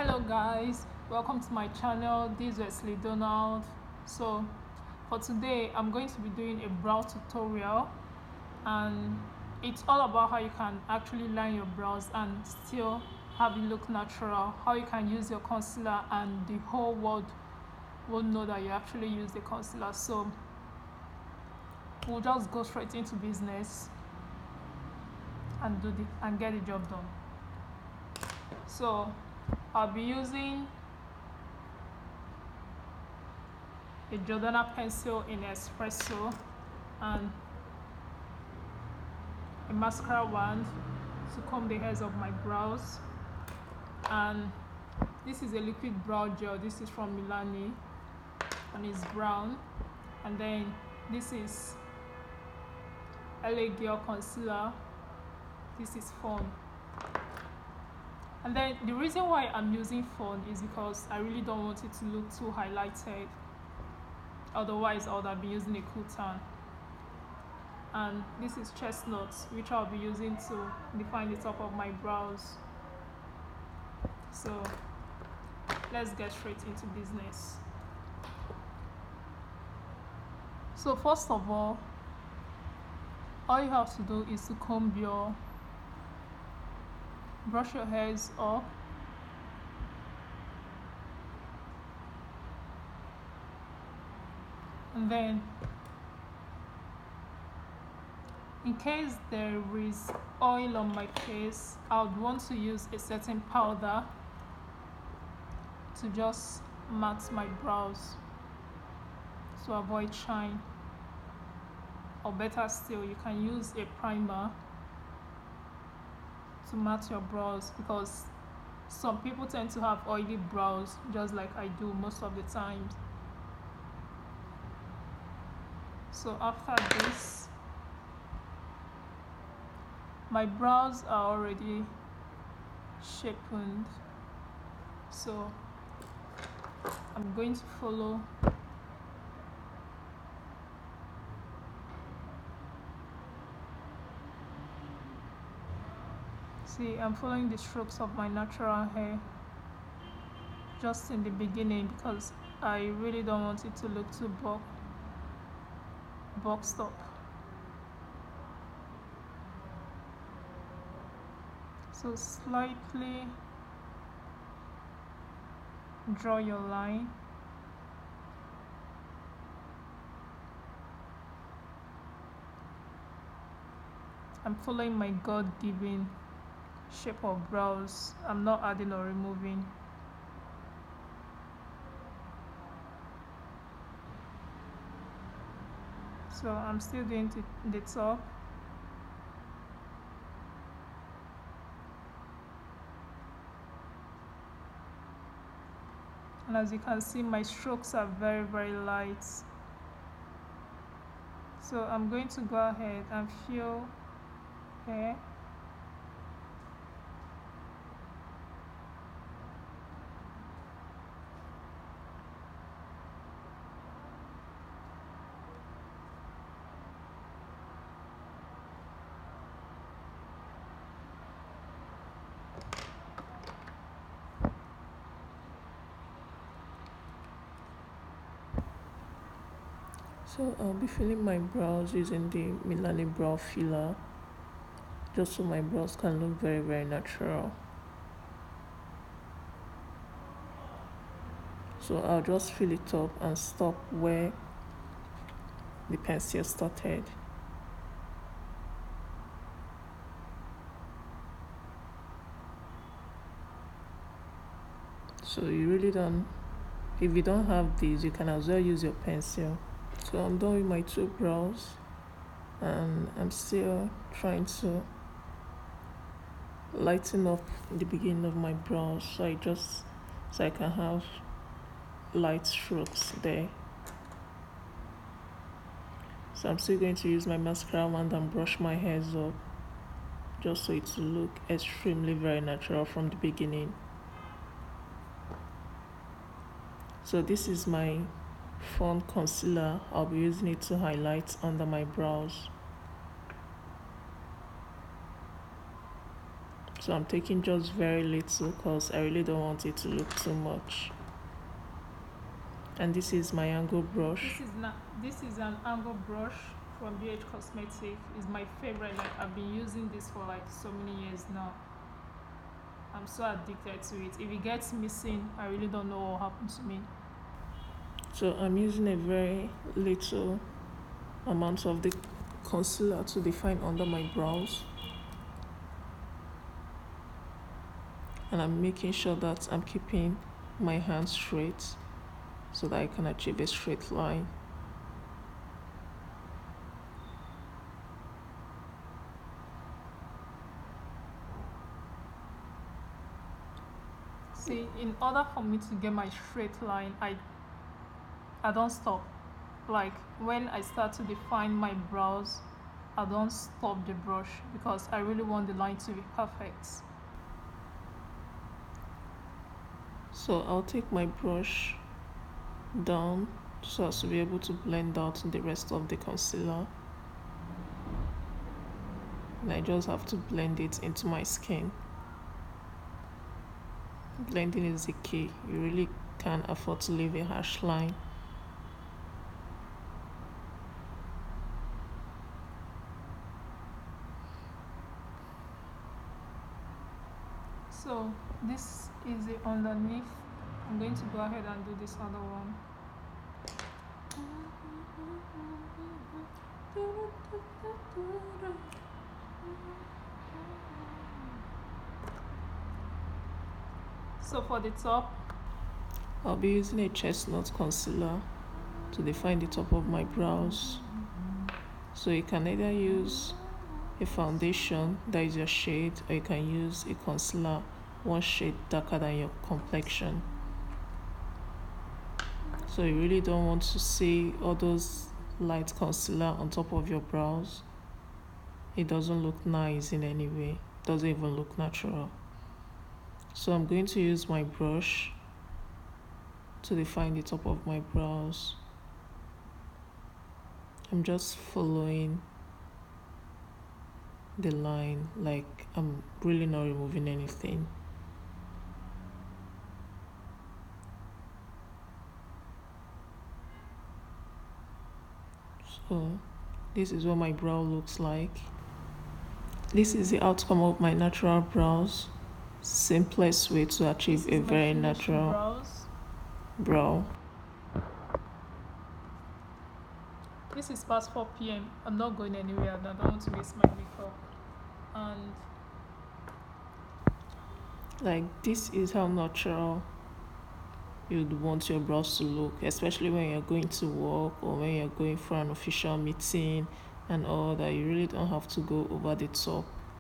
Hello guys, welcome to my channel. This is Donald. So for today I'm going to be doing a brow tutorial, and it's all about how you can actually line your brows and still have it look natural, how you can use your concealer and the whole world will know that you actually use the concealer. So we'll just go straight into business and get the job done. So I'll be using a Jordana pencil in Espresso and a mascara wand to comb the hairs of my brows, and this is a liquid brow gel. This is from Milani and it's brown, and then this is LA Girl concealer. This is fawn. And then the reason why I'm using fawn is because I really don't want it to look too highlighted. Otherwise, I would have been using a cool tan. And this is chestnut, which I'll be using to define the top of my brows. So let's get straight into business. So first of all you have to do is to brush your hairs up, and then in case there is oil on my face, I would want to use a certain powder to just mat my brows to avoid shine, or better still, you can use a primer to mat your brows, because some people tend to have oily brows just like I do most of the time. So after this, my brows are already sharpened, so I'm going to follow I'm following the strokes of my natural hair just in the beginning, because I really don't want it to look too boxed up. So slightly draw your line. I'm following my God-given shape of brows. I'm not adding or removing. So I'm still doing the top. And as you can see, my strokes are very, very light. So I'm going to go ahead and fill hair. So I'll be filling my brows using the Milani brow filler, just so my brows can look very, very natural. So I'll just fill it up and stop where the pencil started. So you really don't, if you don't have these, you can as well use your pencil. So I'm done with my two brows, and I'm still trying to lighten up the beginning of my brows, so I can have light strokes there. So I'm still going to use my mascara wand and brush my hairs up, just so it will look extremely very natural from the beginning. So this is my fawn concealer. I'll be using it to highlight under my brows. So I'm taking just very little because I really don't want it to look too much. And this is my angle brush. This is an angle brush from BH Cosmetic. It's my favorite. Like, I've been using this for like so many years now. I'm so addicted to it. If it gets missing, I really don't know what will happen to me. So I'm using a very little amount of the concealer to define under my brows. And I'm making sure that I'm keeping my hands straight so that I can achieve a straight line. See, in order for me to get my straight line, I don't stop. Like, when I start to define my brows, I don't stop the brush because I really want the line to be perfect. So I'll take my brush down so as to be able to blend out the rest of the concealer. And I just have to blend it into my skin. Blending is the key. You really can't afford to leave a harsh line. So this is the underneath. I'm going to go ahead and do this other one. So for the top, I'll be using a chestnut concealer to define the top of my brows. So you can either use a foundation that is your shade, or you can use a concealer one shade darker than your complexion. So you really don't want to see all those light concealer on top of your brows. It doesn't look nice in any way. It doesn't even look natural. So I'm going to use my brush to define the top of my brows. I'm just following the line, like I'm really not removing anything. So this is what my brow looks like. This is the outcome of my natural brows. Simplest way to achieve a very natural brow. This is past 4 p.m. I'm not going anywhere and I don't want to waste my makeup. And like, this is how natural you'd want your brows to look, especially when you're going to work or when you're going for an official meeting and all that. You really don't have to go over the top.